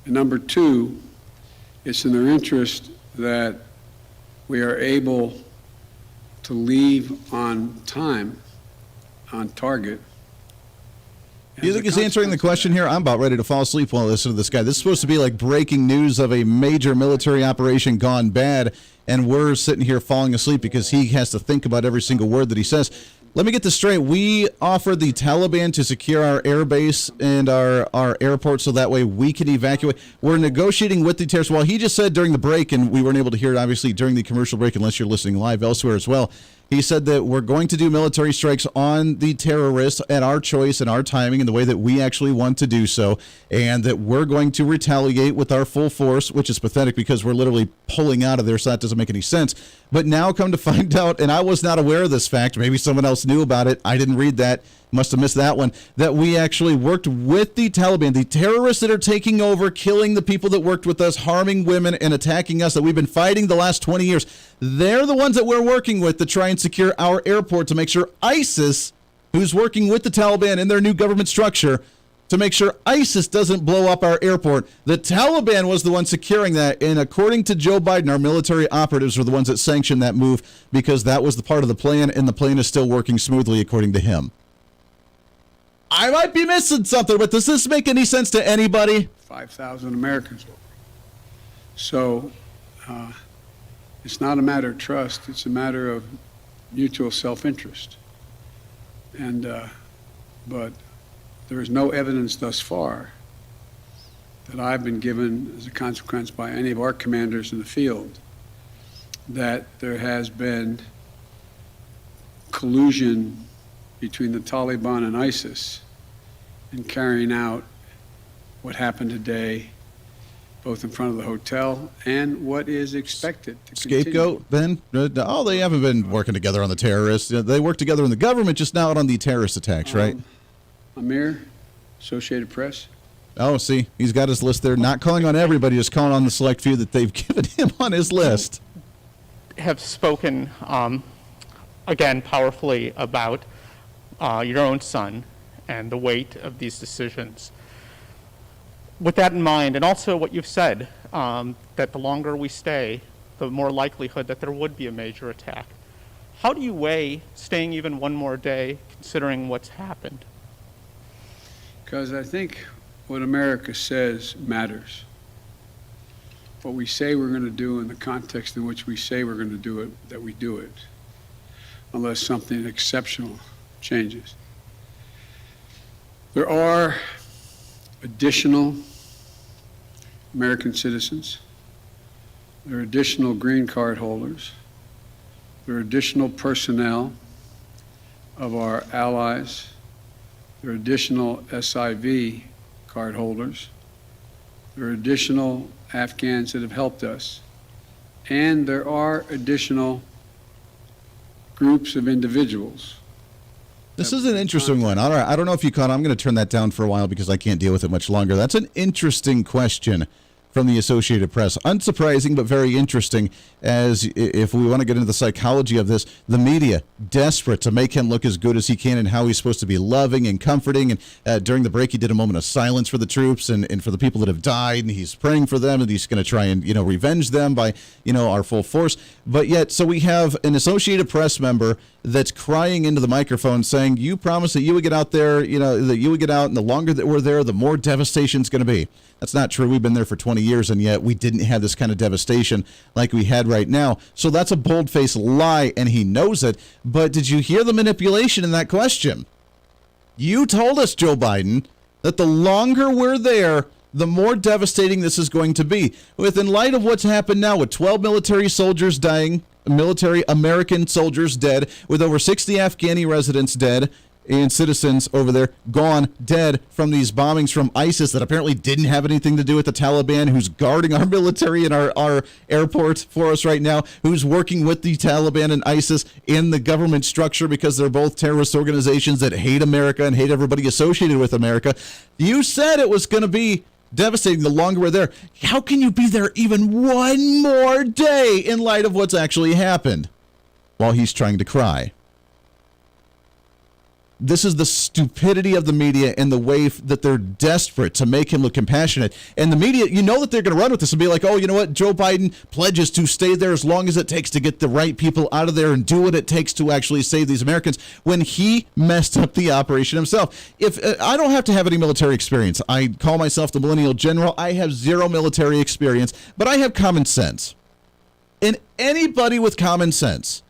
And number two, it's in their interest that we are able to leave on time, on target. Do you think he's answering the question here? I'm about ready to fall asleep while I listen to this guy. This is supposed to be like breaking news of a major military operation gone bad, and we're sitting here falling asleep because he has to think about every single word that he says. Let me get this straight. We offered the Taliban to secure our airbase and our airport so that way we can evacuate. We're negotiating with the terrorists. Well, he just said during the break, and we weren't able to hear it, obviously, during the commercial break, unless you're listening live elsewhere as well. He said that we're going to do military strikes on the terrorists at our choice and our timing and the way that we actually want to do so, and that we're going to retaliate with our full force, which is pathetic because we're literally pulling out of there, so that doesn't make any sense. But now come to find out, and I was not aware of this fact, maybe someone else knew about it, I didn't read that. must have missed that one, that we actually worked with the Taliban, the terrorists that are taking over, killing the people that worked with us, harming women and attacking us, that we've been fighting the last 20 years. They're the ones that we're working with to try and secure our airport, to make sure ISIS, who's working with the Taliban in their new government structure, to make sure ISIS doesn't blow up our airport. The Taliban was the one securing that, and according to Joe Biden, our military operatives were the ones that sanctioned that move because that was the part of the plan, and the plan is still working smoothly according to him. I might be missing something, but does this make any sense to anybody? 5,000 Americans. So it's not a matter of trust. It's a matter of mutual self-interest. But there is no evidence thus far that I've been given as a consequence by any of our commanders in the field that there has been collusion between the Taliban and ISIS in carrying out what happened today, both in front of the hotel and what is expected to Scapegoat, Ben? Oh, they haven't been working together on the terrorists. They work together in the government, just not on the terrorist attacks, right? Amir, Associated Press. Oh, see, he's got his list there. Not calling on everybody, just calling on the select few that they've given him on his list. Have spoken, again, powerfully about your own son and the weight of these decisions. With that in mind, and also what you've said, that the longer we stay, the more likelihood that there would be a major attack. How do you weigh staying even one more day, considering what's happened? Because I think what America says matters. What we say we're going to do in the context in which we say we're going to do it, that we do it, unless something exceptional changes. There are additional American citizens. There are additional green card holders. There are additional personnel of our allies. There are additional SIV card holders. There are additional Afghans that have helped us. And there are additional groups of individuals. This is an interesting one. All right, I don't know if you caught it. I'm going to turn that down for a while because I can't deal with it much longer. That's an interesting question from the Associated Press. Unsurprising, but very interesting, as if we want to get into the psychology of this, the media desperate to make him look as good as he can and how he's supposed to be loving and comforting. And during the break, he did a moment of silence for the troops and for the people that have died, and he's praying for them, and he's going to try and, revenge them by, our full force. But yet, so we have an Associated Press member that's crying into the microphone saying, you promised that you would get out there, that you would get out, and the longer that we're there, the more devastation it's going to be. That's not true. We've been there for 20 years, and yet we didn't have this kind of devastation like we had right now. So that's a bold-faced lie, and he knows it. But did you hear the manipulation in that question? You told us, Joe Biden, that the longer we're there, the more devastating this is going to be. In light of what's happened now, with 12 military soldiers dying, military American soldiers dead, with over 60 Afghani residents dead, and citizens over there gone, dead from these bombings from ISIS that apparently didn't have anything to do with the Taliban, who's guarding our military and our airport for us right now, who's working with the Taliban and ISIS in the government structure because they're both terrorist organizations that hate America and hate everybody associated with America. You said it was going to be devastating the longer we're there. How can you be there even one more day in light of what's actually happened? While he's trying to cry. This is the stupidity of the media and the way that they're desperate to make him look compassionate. And the media, that they're going to run with this and be like, oh, you know what? Joe Biden pledges to stay there as long as it takes to get the right people out of there and do what it takes to actually save these Americans, when he messed up the operation himself. If I don't have to have any military experience. I call myself the millennial general. I have zero military experience, but I have common sense. And anybody with common sense,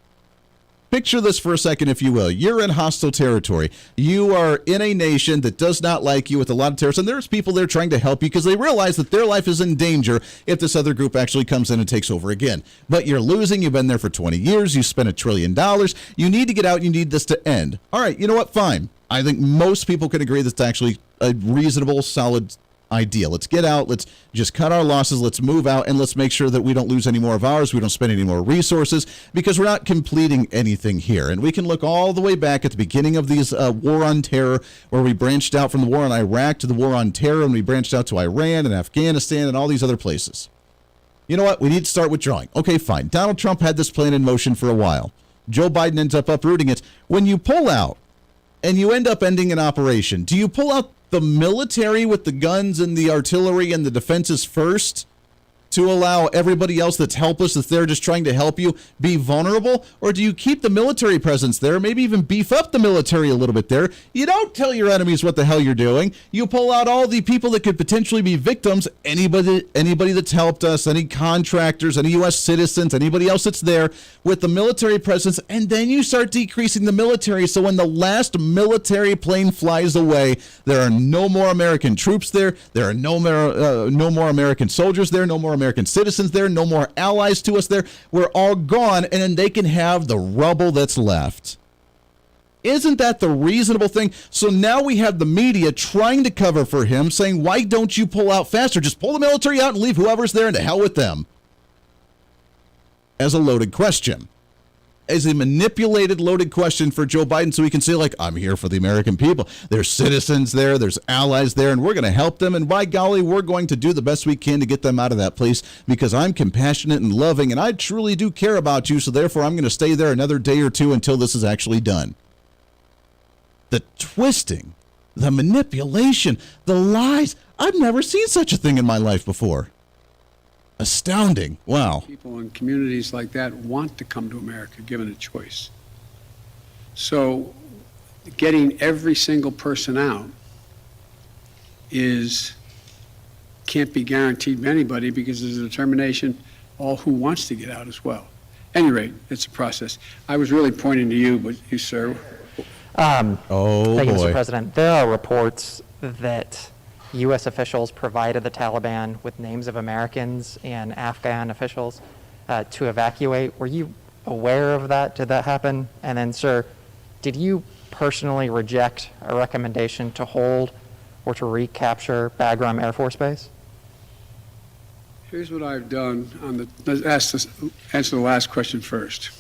picture this for a second, if you will. You're in hostile territory. You are in a nation that does not like you, with a lot of terrorists, and there's people there trying to help you because they realize that their life is in danger if this other group actually comes in and takes over again. But you're losing. You've been there for 20 years. You spent $1 trillion. You need to get out. You need this to end. All right, you know what? Fine. I think most people can agree that's actually a reasonable, solid idea. Let's get out. Let's just cut our losses. Let's move out, and let's make sure that we don't lose any more of ours. We don't spend any more resources, because we're not completing anything here. And we can look all the way back at the beginning of these war on terror, where we branched out from the war on Iraq to the war on terror, and we branched out to Iran and Afghanistan and all these other places. You know what? We need to start withdrawing. Okay, fine. Donald Trump had this plan in motion for a while. Joe Biden ends up uprooting it. When you pull out and you end up ending an operation, do you pull out the military with the guns and the artillery and the defenses first to allow everybody else that's helpless, if they're just trying to help you, be vulnerable? Or do you keep the military presence there, maybe even beef up the military a little bit there? You don't tell your enemies what the hell you're doing. You pull out all the people that could potentially be victims, anybody that's helped us, any contractors, any U.S. citizens, anybody else that's there with the military presence, and then you start decreasing the military, so when the last military plane flies away, there are no more American troops there, there are no more American soldiers there, no more American citizens there, no more allies to us there. We're all gone, and then they can have the rubble that's left. Isn't that the reasonable thing? So now we have the media trying to cover for him, saying, why don't you pull out faster? Just pull the military out and leave whoever's there, and to hell with them. As a loaded question. As a manipulated, loaded question for Joe Biden, so he can say, like, I'm here for the American people. There's citizens there, there's allies there, and we're going to help them, and by golly, we're going to do the best we can to get them out of that place, because I'm compassionate and loving, and I truly do care about you, so therefore I'm going to stay there another day or two until this is actually done. The twisting, the manipulation, the lies. I've never seen such a thing in my life before. Astounding. Wow. People in communities like that want to come to America, given a choice. So getting every single person out can't be guaranteed by anybody, because there's a determination all who wants to get out as well. At any rate, it's a process. I was really pointing to you, but you, sir. Thank you, Mr. President. There are reports that U.S. officials provided the Taliban with names of Americans and Afghan officials to evacuate. Were you aware of that? Did that happen? And then, sir, did you personally reject a recommendation to hold or to recapture Bagram Air Force Base? Here's what I've done. Let's answer the last question first.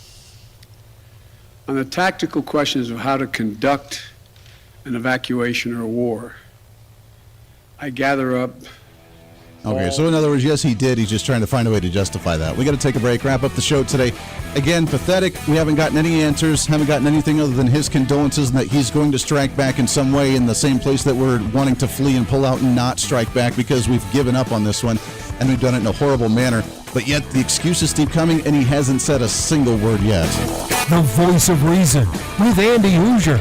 On the tactical questions of how to conduct an evacuation or a war, I gather up. Okay, so in other words, yes, he did. He's just trying to find a way to justify that. We got to take a break, wrap up the show today. Again, pathetic. We haven't gotten any answers, haven't gotten anything other than his condolences and that he's going to strike back in some way in the same place that we're wanting to flee and pull out and not strike back, because we've given up on this one and we've done it in a horrible manner. But yet the excuses keep coming, and he hasn't said a single word yet. The Voice of Reason with Andy Hooser.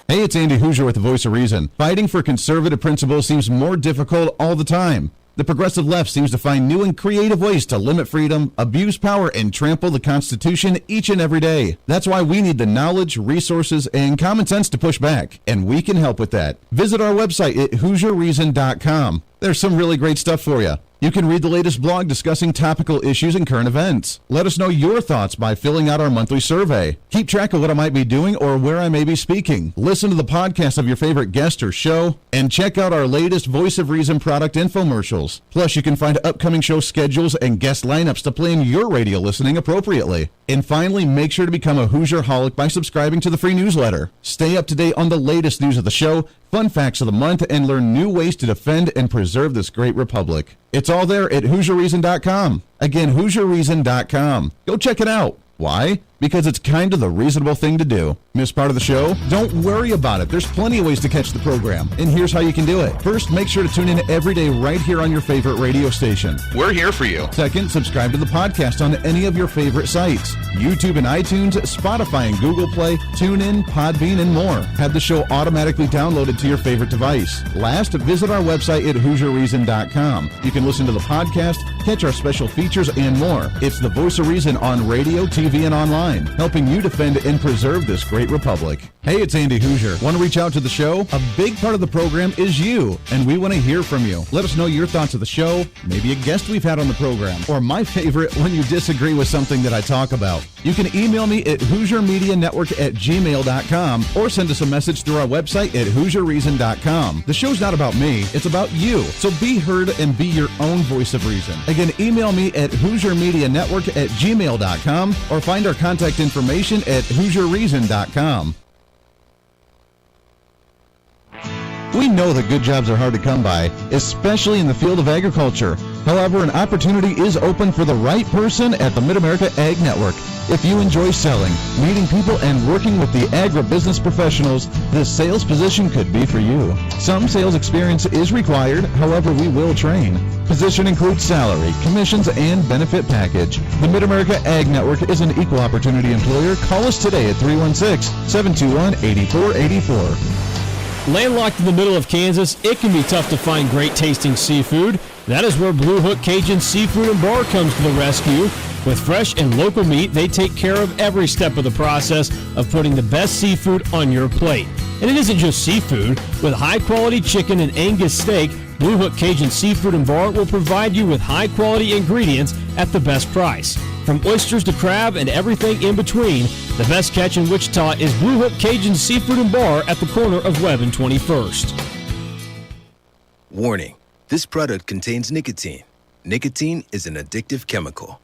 Hey, it's Andy Hooser with the Voice of Reason. Fighting for conservative principles seems more difficult all the time. The progressive left seems to find new and creative ways to limit freedom, abuse power, and trample the Constitution each and every day. That's why we need the knowledge, resources, and common sense to push back, and we can help with that. Visit our website at HooserReason.com. There's some really great stuff for you. You can read the latest blog discussing topical issues and current events. Let us know your thoughts by filling out our monthly survey. Keep track of what I might be doing or where I may be speaking. Listen to the podcast of your favorite guest or show, and check out our latest Voice of Reason product infomercials. Plus, you can find upcoming show schedules and guest lineups to plan your radio listening appropriately. And finally, make sure to become a Hoosier-holic by subscribing to the free newsletter. Stay up to date on the latest news of the show, fun facts of the month, and learn new ways to defend and preserve this great republic. It's all there at HooserReason.com. Again, HooserReason.com. Go check it out. Why? Because it's kind of the reasonable thing to do. Miss part of the show? Don't worry about it. There's plenty of ways to catch the program, and here's how you can do it. First, make sure to tune in every day right here on your favorite radio station. We're here for you. Second, subscribe to the podcast on any of your favorite sites. YouTube and iTunes, Spotify and Google Play, TuneIn, Podbean, and more. Have the show automatically downloaded to your favorite device. Last, visit our website at HooserReason.com. You can listen to the podcast, catch our special features, and more. It's the Voice of Reason on radio, TV, and online, helping you defend and preserve this great republic. Hey, it's Andy Hooser. Want to reach out to the show? A big part of the program is you, and we want to hear from you. Let us know your thoughts of the show, maybe a guest we've had on the program, or my favorite, when you disagree with something that I talk about. You can email me at HooserMediaNetwork@gmail.com or send us a message through our website at HooserReason.com. The show's not about me, it's about you. So be heard and be your own voice of reason. Again, email me at HooserMediaNetwork@gmail.com or find our contact information at HooserReason.com. We know that good jobs are hard to come by, especially in the field of agriculture. However, an opportunity is open for the right person at the Mid-America Ag Network. If you enjoy selling, meeting people, and working with the agribusiness professionals, this sales position could be for you. Some sales experience is required, however, we will train. Position includes salary, commissions, and benefit package. The Mid-America Ag Network is an equal opportunity employer. Call us today at 316-721-8484. Landlocked in the middle of Kansas, it can be tough to find great tasting seafood. That is where Blue Hook Cajun Seafood and Bar comes to the rescue. With fresh and local meat, they take care of every step of the process of putting the best seafood on your plate. And it isn't just seafood. With high-quality chicken and Angus steak, Blue Hook Cajun Seafood and Bar will provide you with high-quality ingredients at the best price. From oysters to crab and everything in between, the best catch in Wichita is Blue Hook Cajun Seafood and Bar at the corner of Webb and 21st. Warning, this product contains nicotine. Nicotine is an addictive chemical.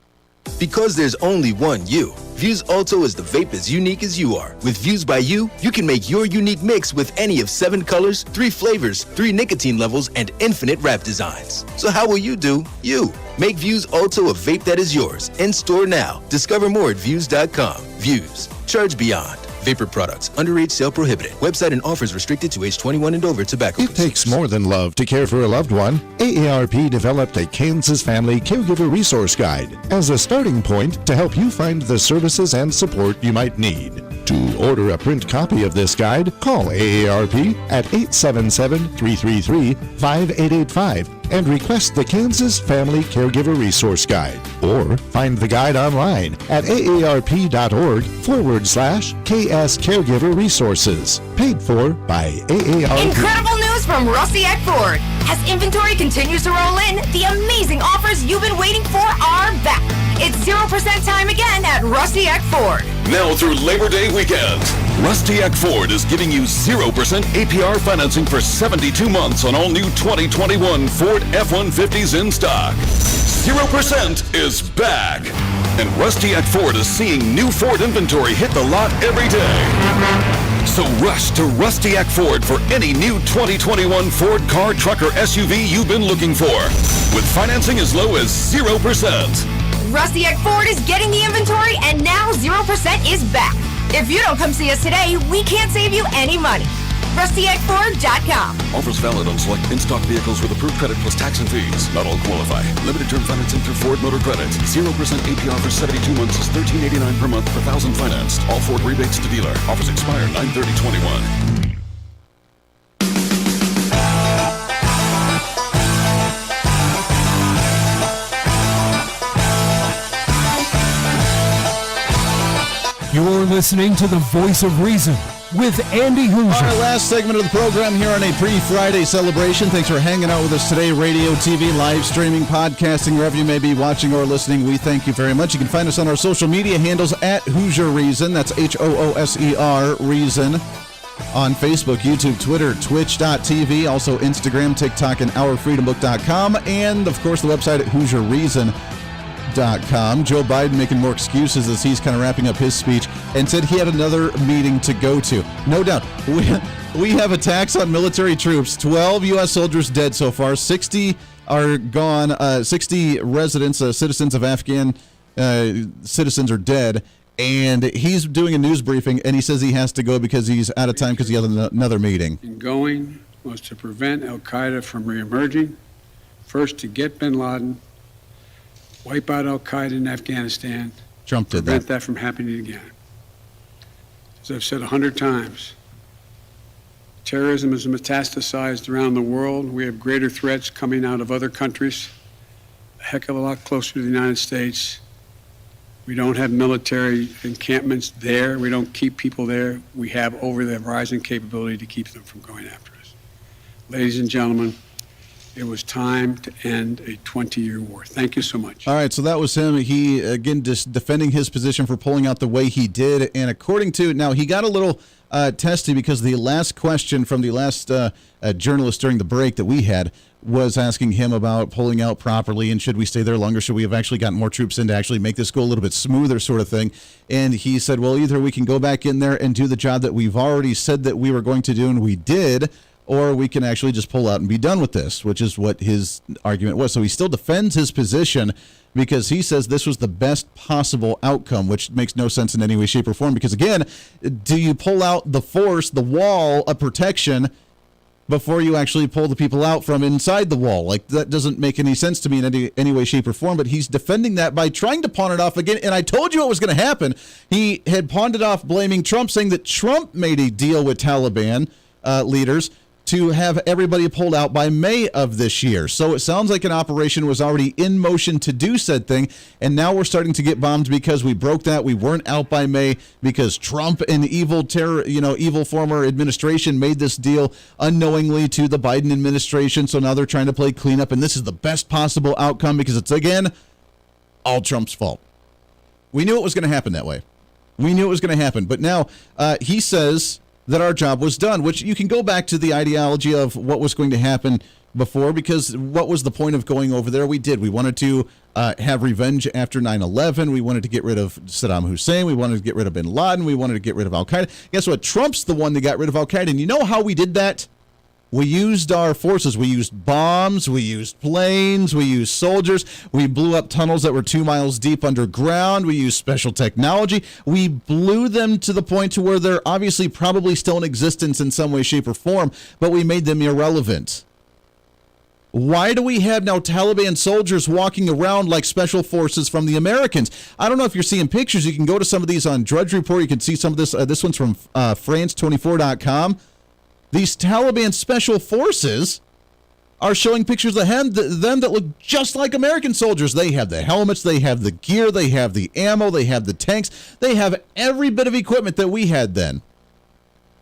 Because there's only one you, Vuse Alto is the vape as unique as you are. With Vuse by You, you can make your unique mix with any of 7 colors, 3 flavors, 3 nicotine levels, and infinite wrap designs. So how will you do you? Make Vuse Alto a vape that is yours. In store now. Discover more at Vuse.com. Vuse. Charge beyond. Vapor products. Underage sale prohibited. Website and offers restricted to age 21 and over. Tobacco. It takes more than love to care for a loved one. AARP developed a Kansas Family Caregiver Resource Guide as a starting point to help you find the services and support you might need. To order a print copy of this guide, call AARP at 877-333-5885 and request the Kansas Family Caregiver Resource Guide. Or find the guide online at aarp.org/KS Caregiver Resources. Paid for by AARP. Incredible news from Russiak Ford. As inventory continues to roll in, the amazing offers you've been waiting for are back. It's 0% time again at Russiak Ford. Now through Labor Day weekend, Rustiak Ford is giving you 0% APR financing for 72 months on all new 2021 Ford F-150s in stock. 0% is back. And Rustiak Ford is seeing new Ford inventory hit the lot every day. So rush to Rustiak Ford for any new 2021 Ford car, truck, or SUV you've been looking for. With financing as low as 0%. Rustiak Ford is getting the inventory, and now 0% is back. If you don't come see us today, we can't save you any money. RustiakFord.com. Offers valid on select in-stock vehicles with approved credit plus tax and fees. Not all qualify. Limited term financing through Ford Motor Credit. 0% APR for 72 months is $13.89 per month per thousand financed. All Ford rebates to dealer. Offers expire 9/30/21. You're listening to the Voice of Reason with Andy Hooser. Our last segment of the program here on a pre-Friday celebration. Thanks for hanging out with us today. Radio, TV, live streaming, podcasting, wherever you may be watching or listening, we thank you very much. You can find us on our social media handles at Hooser Reason. That's HOOSER Reason. On Facebook, YouTube, Twitter, Twitch.tv, also Instagram, TikTok, and OurFreedomBook.com, and of course the website at HooserReason.com. Joe Biden making more excuses as he's kind of wrapping up his speech and said he had another meeting to go to. No doubt. We have attacks on military troops. 12 U.S. soldiers dead so far. 60 are gone. 60 residents, citizens of Afghan citizens are dead. And he's doing a news briefing, and he says he has to go because he's out of time because he has another meeting. And going was to prevent al-Qaeda from reemerging. First, to get bin Laden, wipe out al-Qaeda in Afghanistan. Trump did prevent that from happening again. As I've said 100 times, terrorism is metastasized around the world. We have greater threats coming out of other countries, a heck of a lot closer to the United States. We don't have military encampments there. We don't keep people there. We have over-the-horizon capability to keep them from going after us. Ladies and gentlemen, it was time to end a 20-year war. Thank you so much. All right, so that was him. He, again, just defending his position for pulling out the way he did. And according to, now he got a little testy because the last question from the last journalist during the break that we had was asking him about pulling out properly and should we stay there longer? Should we have actually gotten more troops in to actually make this go a little bit smoother sort of thing? And he said, well, either we can go back in there and do the job that we've already said that we were going to do and we did, or we can actually just pull out and be done with this, which is what his argument was. So he still defends his position because he says this was the best possible outcome, which makes no sense in any way, shape, or form. Because, again, do you pull out the force, the wall of protection, before you actually pull the people out from inside the wall? Like, that doesn't make any sense to me in any way, shape, or form. But he's defending that by trying to pawn it off again. And I told you what was going to happen. He had pawned it off blaming Trump, saying that Trump made a deal with Taliban leaders to have everybody pulled out by May of this year. So it sounds like an operation was already in motion to do said thing, and now we're starting to get bombed because we broke that. We weren't out by May because Trump and evil former administration made this deal unknowingly to the Biden administration. So now they're trying to play cleanup, and this is the best possible outcome because it's, again, all Trump's fault. We knew it was going to happen that way. We knew it was going to happen. But now he says that our job was done, which you can go back to the ideology of what was going to happen before, because what was the point of going over there? We did. We wanted to have revenge after 9/11. We wanted to get rid of Saddam Hussein. We wanted to get rid of bin Laden. We wanted to get rid of al-Qaeda. Guess what? Trump's the one that got rid of al-Qaeda. And you know how we did that? We used our forces. We used bombs. We used planes. We used soldiers. We blew up tunnels that were 2 miles deep underground. We used special technology. We blew them to the point to where they're obviously probably still in existence in some way, shape, or form, but we made them irrelevant. Why do we have now Taliban soldiers walking around like special forces from the Americans? I don't know if you're seeing pictures. You can go to some of these on Drudge Report. You can see some of this. This one's from France24.com. These Taliban special forces are showing pictures of them that look just like American soldiers. They have the helmets, they have the gear, they have the ammo, they have the tanks, they have every bit of equipment that we had then.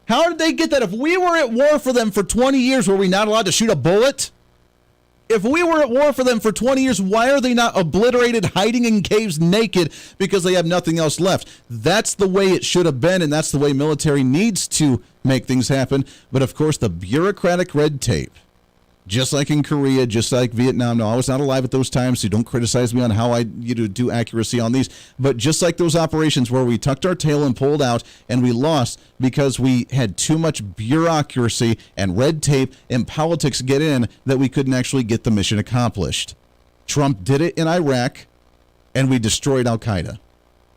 How did they get that? If we were at war for them for 20 years, were we not allowed to shoot a bullet? If we were at war for them for 20 years, why are they not obliterated, hiding in caves naked because they have nothing else left? That's the way it should have been, and that's the way military needs to make things happen. But, of course, the bureaucratic red tape, just like in Korea, just like Vietnam. No, I was not alive at those times, so don't criticize me on how I do accuracy on these. But just like those operations where we tucked our tail and pulled out and we lost because we had too much bureaucracy and red tape and politics get in that we couldn't actually get the mission accomplished. Trump did it in Iraq, and we destroyed al-Qaeda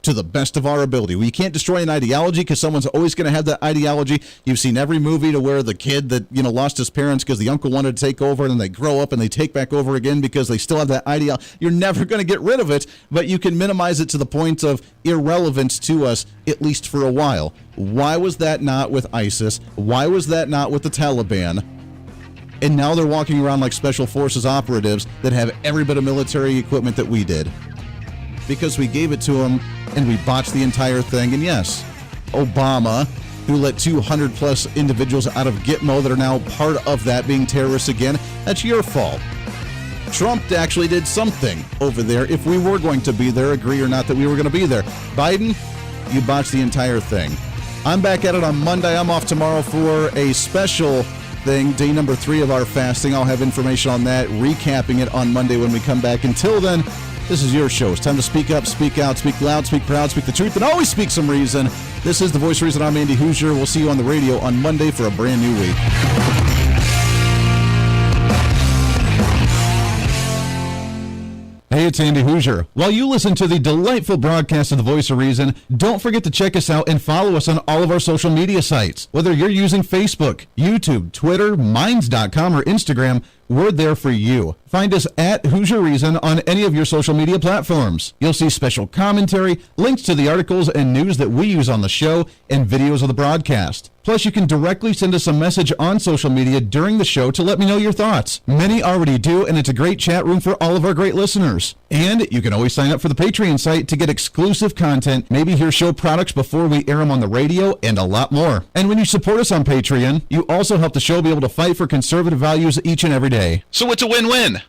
to the best of our ability. We can't destroy an ideology because someone's always going to have that ideology. You've seen every movie to where the kid that lost his parents because the uncle wanted to take over, and then they grow up and they take back over again because they still have that ideology. You're never going to get rid of it, but you can minimize it to the point of irrelevance to us, at least for a while. Why was that not with ISIS? Why was that not with the Taliban? And now they're walking around like special forces operatives that have every bit of military equipment that we did. Because we gave it to them and we botched the entire thing. And yes, Obama, who let 200 plus individuals out of Gitmo that are now part of that being terrorists again, that's your fault. Trump actually did something over there if we were going to be there, agree or not that we were going to be there. Biden, you botched the entire thing. I'm back at it on Monday. I'm off tomorrow for a special thing, day number 3 of our fasting. I'll have information on that, recapping it on Monday when we come back. Until then, this is your show. It's time to speak up, speak out, speak loud, speak proud, speak the truth, and always speak some reason. This is The Voice of Reason. I'm Andy Hooser. We'll see you on the radio on Monday for a brand new week. Hey, it's Andy Hooser. While you listen to the delightful broadcast of The Voice of Reason, don't forget to check us out and follow us on all of our social media sites. Whether you're using Facebook, YouTube, Twitter, Minds.com, or Instagram, we're there for you. Find us at Hooser Reason on any of your social media platforms. You'll see special commentary, links to the articles and news that we use on the show, and videos of the broadcast. Plus, you can directly send us a message on social media during the show to let me know your thoughts. Many already do, and it's a great chat room for all of our great listeners. And you can always sign up for the Patreon site to get exclusive content, maybe hear show products before we air them on the radio, and a lot more. And when you support us on Patreon, you also help the show be able to fight for conservative values each and every day. So it's a win-win.